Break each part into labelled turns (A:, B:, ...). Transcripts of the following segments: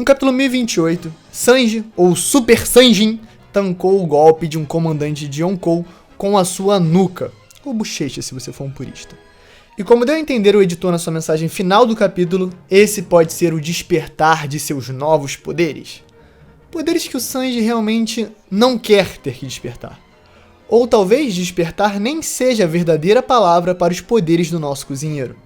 A: No capítulo 1028, Sanji, ou Super Sanjin, tancou o golpe de um comandante de Yonkou com a sua nuca, ou bochecha se você for um purista. E como deu a entender o editor na sua mensagem final do capítulo, esse pode ser o despertar de seus novos poderes. Poderes que o Sanji realmente não quer ter que despertar. Ou talvez despertar nem seja a verdadeira palavra para os poderes do nosso cozinheiro.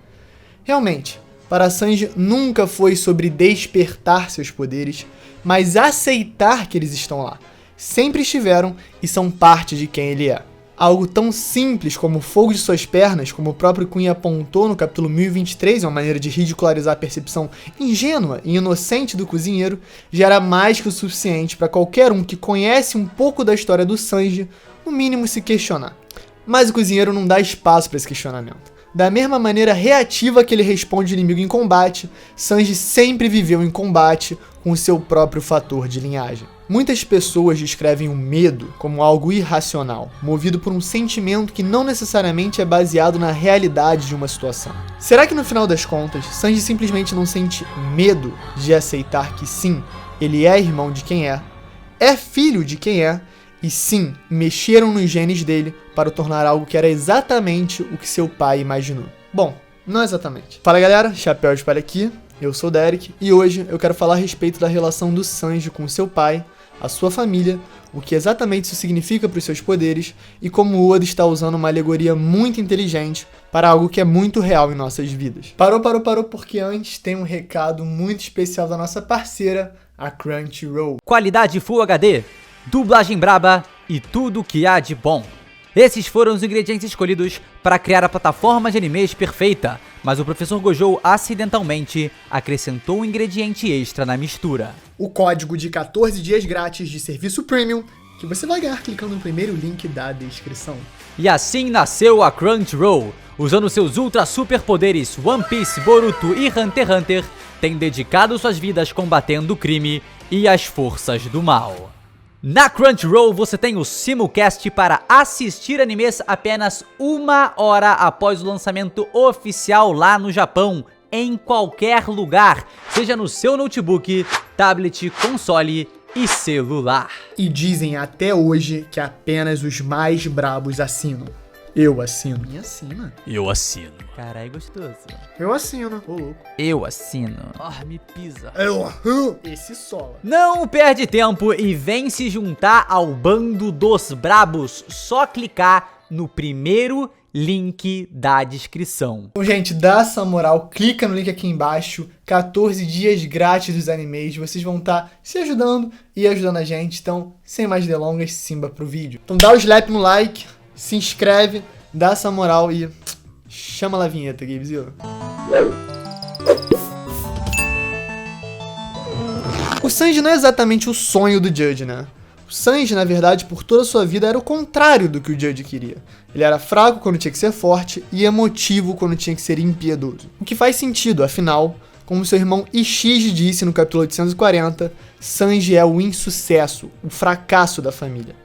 A: Realmente, para Sanji nunca foi sobre despertar seus poderes, mas aceitar que eles estão lá. Sempre estiveram e são parte de quem ele é. Algo tão simples como o fogo de suas pernas, como o próprio Queen apontou no capítulo 1023, uma maneira de ridicularizar a percepção ingênua e inocente do cozinheiro, já era mais que o suficiente para qualquer um que conhece um pouco da história do Sanji, no mínimo se questionar. Mas o cozinheiro não dá espaço para esse questionamento. Da mesma maneira reativa que ele responde o inimigo em combate, Sanji sempre viveu em combate com o seu próprio fator de linhagem. Muitas pessoas descrevem o medo como algo irracional, movido por um sentimento que não necessariamente é baseado na realidade de uma situação. Será que no final das contas, Sanji simplesmente não sente medo de aceitar que sim, ele é irmão de quem é filho de quem é, e sim, mexeram nos genes dele para o tornar algo que era exatamente o que seu pai imaginou? Bom, não exatamente. Fala galera, Chapéu de Palha aqui, eu sou o Derek, e hoje eu quero falar a respeito da relação do Sanji com seu pai, a sua família, o que exatamente isso significa para os seus poderes, e como o Oda está usando uma alegoria muito inteligente para algo que é muito real em nossas vidas. Parou, porque antes tem um recado muito especial da nossa parceira, a Crunchyroll.
B: Qualidade Full HD, dublagem braba e tudo que há de bom. Esses foram os ingredientes escolhidos para criar a plataforma de animes perfeita, mas o professor Gojo acidentalmente acrescentou um ingrediente extra na mistura.
A: O código de 14 dias grátis de serviço premium, que você vai ganhar clicando no primeiro link da descrição.
B: E assim nasceu a Crunchyroll. Usando seus ultra super poderes, One Piece, Boruto e Hunter x Hunter têm dedicado suas vidas combatendo o crime e as forças do mal. Na Crunchyroll você tem o simulcast para assistir animes apenas 1 hora após o lançamento oficial lá no Japão, em qualquer lugar, seja no seu notebook, tablet, console e celular.
A: E dizem até hoje que apenas os mais brabos assinam. Eu assino.
B: Me assina. Eu assino. Carai, gostoso.
A: Eu assino. Ô, louco.
B: Eu assino. Me pisa.
A: Esse sola.
B: Não perde tempo e vem se juntar ao bando dos brabos. Só clicar no primeiro link da descrição.
A: Então, gente, dá essa moral, clica no link aqui embaixo, 14 dias grátis dos animes, vocês vão estar se ajudando e ajudando a gente, então, sem mais delongas, simba pro vídeo. Então dá o slap no like, se inscreve, dá essa moral e chama lá a vinheta, Gabezilla. O Sanji não é exatamente o sonho do Judge, né? O Sanji, na verdade, por toda a sua vida, era o contrário do que o Judge queria. Ele era fraco quando tinha que ser forte e emotivo quando tinha que ser impiedoso. O que faz sentido, afinal, como seu irmão Ishiji disse no capítulo 840, Sanji é o insucesso, o fracasso da família.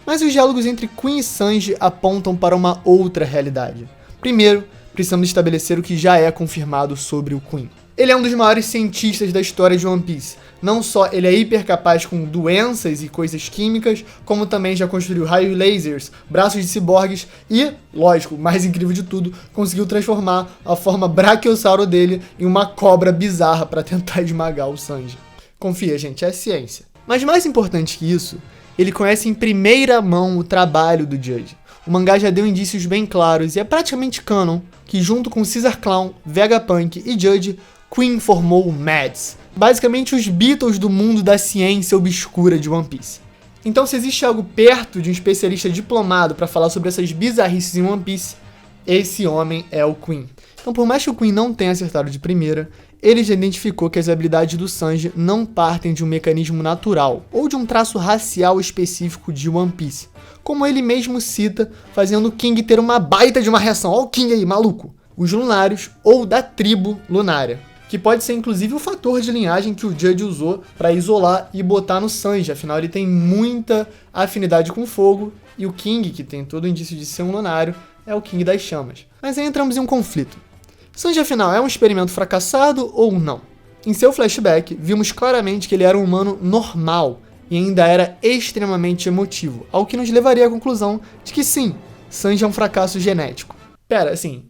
A: Mas os diálogos entre Queen e Sanji apontam para uma outra realidade. Primeiro, precisamos estabelecer o que já é confirmado sobre o Queen. Ele é um dos maiores cientistas da história de One Piece. Não só ele é hiper capaz com doenças e coisas químicas, como também já construiu raios lasers, braços de ciborgues e, lógico, mais incrível de tudo, conseguiu transformar a forma brachiosauro dele em uma cobra bizarra para tentar esmagar o Sanji. Confia, gente, é ciência. Mas mais importante que isso, ele conhece em primeira mão o trabalho do Judge. O mangá já deu indícios bem claros e é praticamente canon que junto com Caesar Clown, Vegapunk e Judge, Queen formou o Mads, basicamente os Beatles do mundo da ciência obscura de One Piece. Então se existe algo perto de um especialista diplomado para falar sobre essas bizarrices em One Piece, esse homem é o Queen. Então por mais que o Queen não tenha acertado de primeira, ele já identificou que as habilidades do Sanji não partem de um mecanismo natural ou de um traço racial específico de One Piece, como ele mesmo cita, fazendo o King ter uma baita de uma reação. Olha o King aí, maluco! Os lunários ou da tribo lunária, que pode ser inclusive o fator de linhagem que o Judge usou para isolar e botar no Sanji, afinal ele tem muita afinidade com fogo, e o King, que tem todo o indício de ser um lunário, é o King das chamas. Mas aí entramos em um conflito. Sanji, afinal, é um experimento fracassado ou não? Em seu flashback, vimos claramente que ele era um humano normal e ainda era extremamente emotivo, ao que nos levaria à conclusão de que sim, Sanji é um fracasso genético. Pera, assim,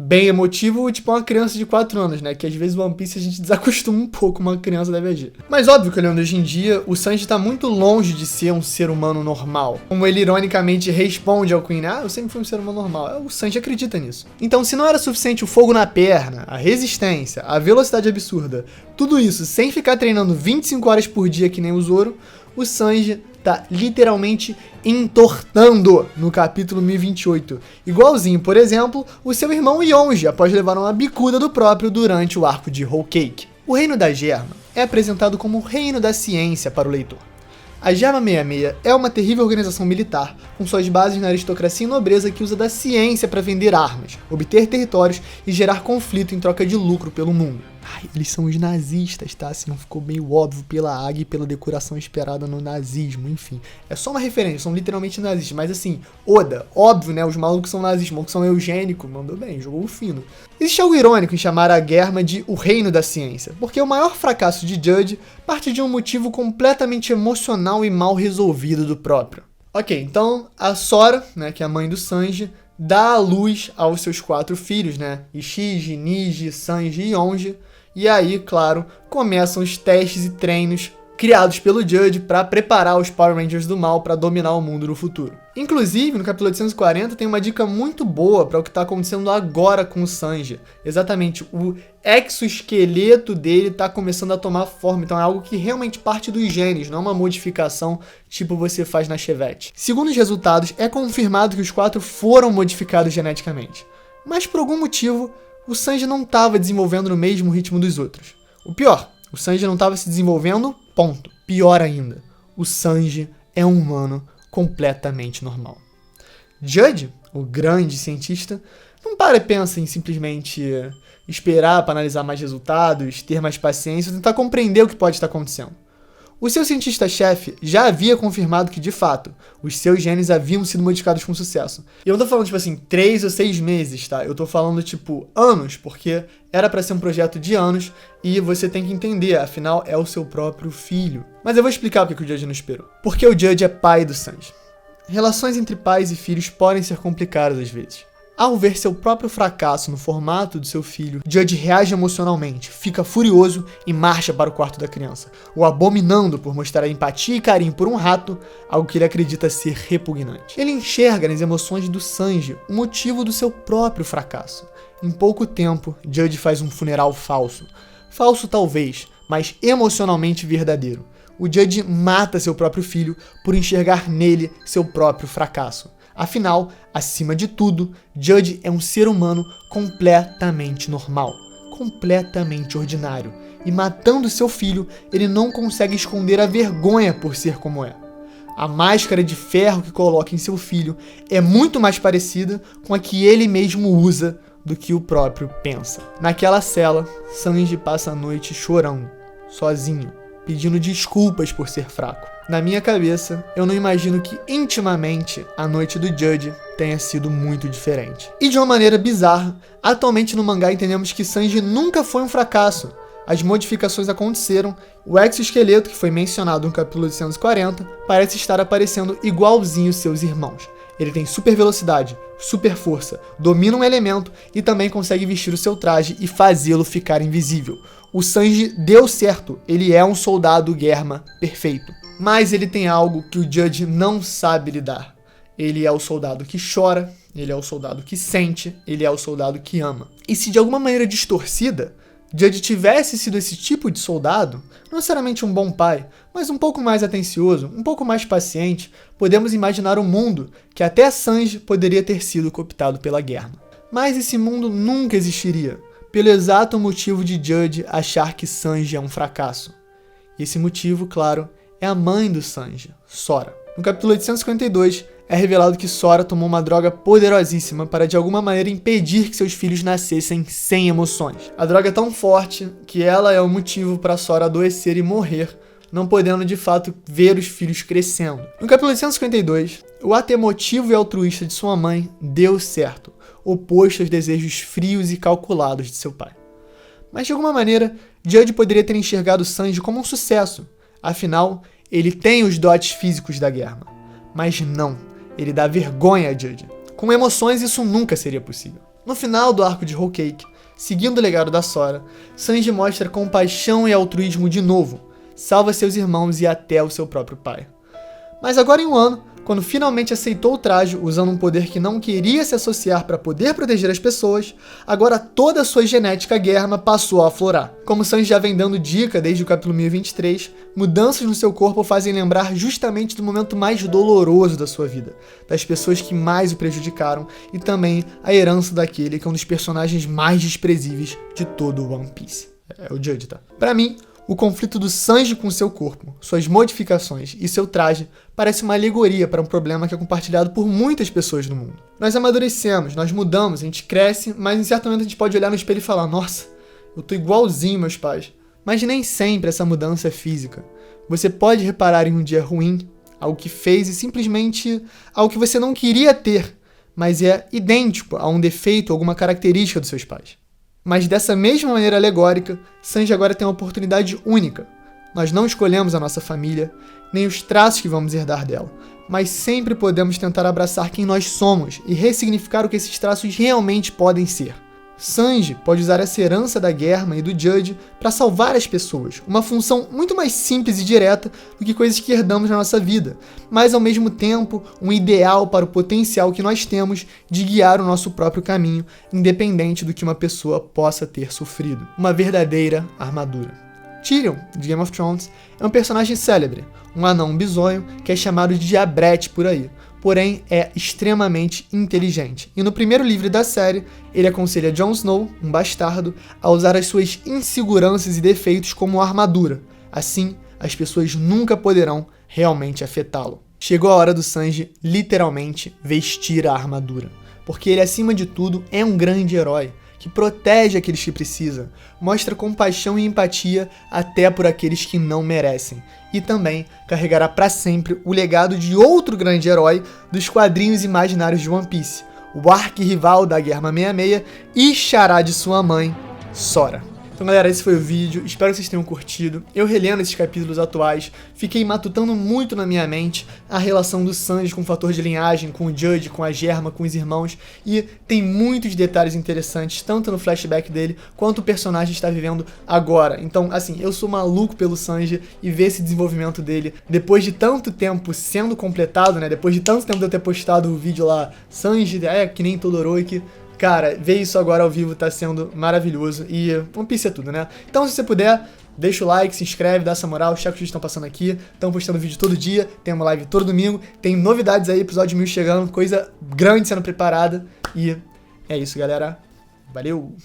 A: bem emotivo, tipo uma criança de 4 anos, né? Que às vezes o One Piece a gente desacostuma um pouco, uma criança deve agir. Mas óbvio que olhando hoje em dia, o Sanji tá muito longe de ser um ser humano normal. Como ele ironicamente responde ao Queen, eu sempre fui um ser humano normal. O Sanji acredita nisso. Então se não era suficiente o fogo na perna, a resistência, a velocidade absurda, tudo isso sem ficar treinando 25 horas por dia que nem o Zoro, o Sanji tá literalmente entortando no capítulo 1028. Igualzinho, por exemplo, o seu irmão Yonji, após levar uma bicuda do próprio durante o arco de Whole Cake. O Reino da Germa é apresentado como o reino da ciência para o leitor. A Germa 66 é uma terrível organização militar, com suas bases na aristocracia e nobreza que usa da ciência para vender armas, obter territórios e gerar conflito em troca de lucro pelo mundo. Eles são os nazistas, tá? Se não ficou meio óbvio pela águia e pela decoração esperada no nazismo, enfim. É só uma referência, são literalmente nazistas, mas assim, Oda, óbvio, né? Os malucos são nazistas, os malucos são eugênicos, mandou bem, jogou fino. Existe algo irônico em chamar a Germa de o reino da ciência, porque o maior fracasso de Judge parte de um motivo completamente emocional e mal resolvido do próprio. Ok, então a Sora, né, que é a mãe do Sanji, dá a luz aos seus 4 filhos, né? Ishiji, Niji, Sanji e Yonji. E aí, claro, começam os testes e treinos criados pelo Judge para preparar os Power Rangers do mal para dominar o mundo no futuro. Inclusive, no capítulo 840 tem uma dica muito boa para o que está acontecendo agora com o Sanji. Exatamente, o exoesqueleto dele está começando a tomar forma, então é algo que realmente parte dos genes, não é uma modificação tipo você faz na Chevette. Segundo os resultados, é confirmado que os 4 foram modificados geneticamente. Mas por algum motivo, o Sanji não estava desenvolvendo no mesmo ritmo dos outros. O pior, o Sanji não estava se desenvolvendo, ponto. Pior ainda, o Sanji é um humano completamente normal. Judge, o grande cientista, não para e pensa em simplesmente esperar para analisar mais resultados, ter mais paciência, tentar compreender o que pode estar acontecendo. O seu cientista-chefe já havia confirmado que, de fato, os seus genes haviam sido modificados com sucesso. E eu não tô falando, tipo assim, 3 ou 6 meses, tá? Eu tô falando, tipo, anos, porque era pra ser um projeto de anos e você tem que entender, afinal, é o seu próprio filho. Mas eu vou explicar porque o Judge não esperou. Porque o Judge é pai do Sanji. Relações entre pais e filhos podem ser complicadas às vezes. Ao ver seu próprio fracasso no formato do seu filho, Judge reage emocionalmente, fica furioso e marcha para o quarto da criança, o abominando por mostrar empatia e carinho por um rato, algo que ele acredita ser repugnante. Ele enxerga nas emoções do Sanji o motivo do seu próprio fracasso. Em pouco tempo, Judge faz um funeral falso. Falso talvez, mas emocionalmente verdadeiro. O Judge mata seu próprio filho por enxergar nele seu próprio fracasso. Afinal, acima de tudo, Judge é um ser humano completamente normal, completamente ordinário. E matando seu filho, ele não consegue esconder a vergonha por ser como é. A máscara de ferro que coloca em seu filho é muito mais parecida com a que ele mesmo usa do que o próprio pensa. Naquela cela, Sanji passa a noite chorando, sozinho, pedindo desculpas por ser fraco. Na minha cabeça, eu não imagino que intimamente a noite do Judge tenha sido muito diferente. E de uma maneira bizarra, atualmente no mangá entendemos que Sanji nunca foi um fracasso. As modificações aconteceram, o exoesqueleto que foi mencionado no capítulo 840 parece estar aparecendo igualzinho seus irmãos. Ele tem super velocidade, super força, domina um elemento e também consegue vestir o seu traje e fazê-lo ficar invisível. O Sanji deu certo, ele é um soldado Germa perfeito. Mas ele tem algo que o Judge não sabe lidar. Ele é o soldado que chora, ele é o soldado que sente, ele é o soldado que ama. E se de alguma maneira distorcida, Judge tivesse sido esse tipo de soldado, não necessariamente um bom pai, mas um pouco mais atencioso, um pouco mais paciente, podemos imaginar um mundo que até Sanji poderia ter sido cooptado pela Germa. Mas esse mundo nunca existiria, pelo exato motivo de Judge achar que Sanji é um fracasso. E esse motivo, claro, é a mãe do Sanji, Sora. No capítulo 852, é revelado que Sora tomou uma droga poderosíssima para de alguma maneira impedir que seus filhos nascessem sem emoções. A droga é tão forte que ela é o motivo para Sora adoecer e morrer, não podendo de fato ver os filhos crescendo. No capítulo 852, o ato emotivo e altruísta de sua mãe deu certo, oposto aos desejos frios e calculados de seu pai. Mas de alguma maneira, Judge poderia ter enxergado Sanji como um sucesso. Afinal, ele tem os dotes físicos da Germa. Mas não, ele dá vergonha a Judge. Com emoções, isso nunca seria possível. No final do arco de Whole Cake, seguindo o legado da Sora, Sanji mostra compaixão e altruísmo de novo, salva seus irmãos e até o seu próprio pai. Mas agora em Wano, quando finalmente aceitou o traje usando um poder que não queria se associar para poder proteger as pessoas, agora toda a sua genética Germa passou a aflorar. Como Sanji já vem dando dica desde o capítulo 1023, mudanças no seu corpo fazem lembrar justamente do momento mais doloroso da sua vida, das pessoas que mais o prejudicaram e também a herança daquele que é um dos personagens mais desprezíveis de todo o One Piece. É o Judge, tá? Pra mim, o conflito do Sanji com seu corpo, suas modificações e seu traje parece uma alegoria para um problema que é compartilhado por muitas pessoas no mundo. Nós amadurecemos, nós mudamos, a gente cresce, mas em certo momento a gente pode olhar no espelho e falar: nossa, eu tô igualzinho meus pais. Mas nem sempre essa mudança é física. Você pode reparar em um dia ruim, algo que fez e simplesmente algo que você não queria ter, mas é idêntico a um defeito ou alguma característica dos seus pais. Mas dessa mesma maneira alegórica, Sanji agora tem uma oportunidade única. Nós não escolhemos a nossa família, nem os traços que vamos herdar dela, mas sempre podemos tentar abraçar quem nós somos e ressignificar o que esses traços realmente podem ser. Sanji pode usar essa herança da Germa e do Judge para salvar as pessoas, uma função muito mais simples e direta do que coisas que herdamos na nossa vida, mas ao mesmo tempo um ideal para o potencial que nós temos de guiar o nosso próprio caminho, independente do que uma pessoa possa ter sofrido. Uma verdadeira armadura. Tyrion, de Game of Thrones, é um personagem célebre, um anão bizonho que é chamado de diabrete por aí, porém é extremamente inteligente. E no primeiro livro da série, ele aconselha Jon Snow, um bastardo, a usar as suas inseguranças e defeitos como armadura. Assim, as pessoas nunca poderão realmente afetá-lo. Chegou a hora do Sanji literalmente vestir a armadura, porque ele, acima de tudo, é um grande herói, que protege aqueles que precisam, mostra compaixão e empatia até por aqueles que não merecem, e também carregará para sempre o legado de outro grande herói dos quadrinhos imaginários de One Piece, o arquirrival da Germa 66 e xará de sua mãe, Sora. Então galera, esse foi o vídeo, espero que vocês tenham curtido. Eu relendo esses capítulos atuais, fiquei matutando muito na minha mente a relação do Sanji com o fator de linhagem, com o Judge, com a Germa, com os irmãos, e tem muitos detalhes interessantes, tanto no flashback dele, quanto o personagem está vivendo agora. Então, assim, eu sou maluco pelo Sanji e ver esse desenvolvimento dele, depois de tanto tempo sendo completado, né, depois de tanto tempo de eu ter postado o vídeo lá, Sanji, que nem Todoroki. Cara, ver isso agora ao vivo tá sendo maravilhoso e One Piece é tudo, né? Então se você puder, deixa o like, se inscreve, dá essa moral, os vídeos estão passando aqui, estão postando vídeo todo dia, tem uma live todo domingo, tem novidades aí, episódio 1000 chegando, coisa grande sendo preparada e é isso, galera. Valeu!